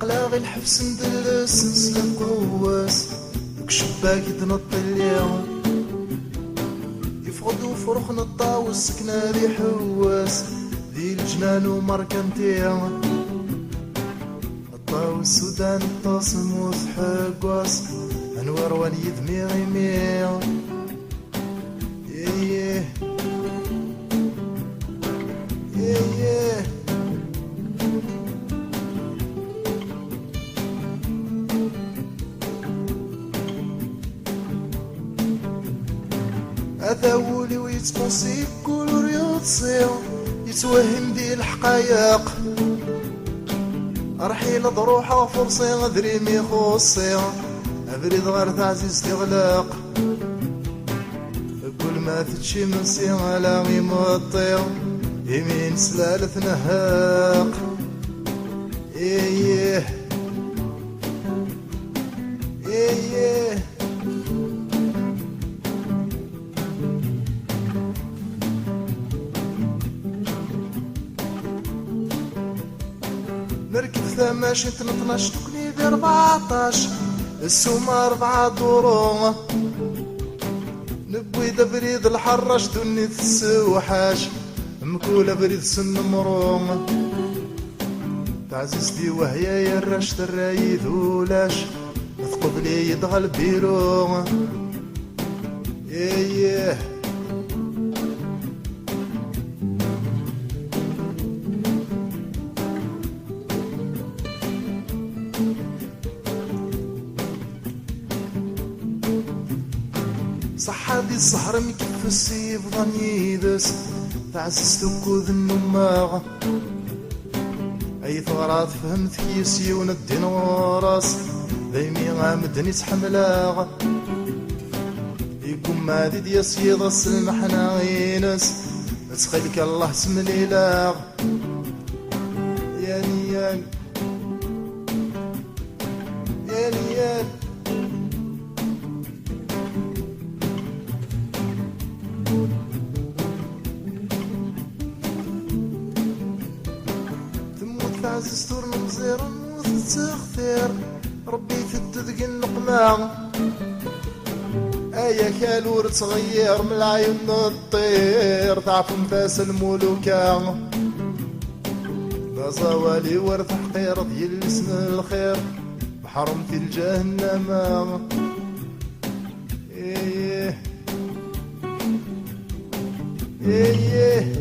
أقلاغي الحبس ندلس نسلم قواس دوك شباك يتنط اليوم يفقد وفرخ نطاوس سكنة ذي حواس ذي الجنان ومركنتيهم الطاوس السودان الطاسم وثحقواس أنوار وليد ميغي ميغ ييه ييه أثاولي ويتبوسي كل رياض صيغ يتوهم دي الحقايق رحيل ضروحة فرصي غدري ميخوصي أبريد غير تعزيز تغلاق كل ما تتشي من صيغ لا ميمطيغ يمين سلالة نهاق إيه إيه نركب ثماش تنطناش تقني ب 14 السومة 4 دورو نبوي بريد الحراش دوني تسوحاش مكولة بريد سن مروم تعززتي وهي يراش ترايد ولاش تثقب لي يدغل بيرو ايه صح هذي السهرة مكف السيف ظني يدس تعززت وكوذ النماغ أي ثغرات فهمت كيسي وندين وراس دايمي غامدني تحملاغ يكون مادي ديا سيض السلمحنا غينس تسخيلك الله اسم الإله يا نيان يا نيان تعزز تور مزير وتتخثير ربي تددق النقمة ايا كالور تغير من العيون الطير تعرف نفاس الملوكة بزوالي ورث حقير ديال اسم الخير بحرمتي الجهنم ايه ايه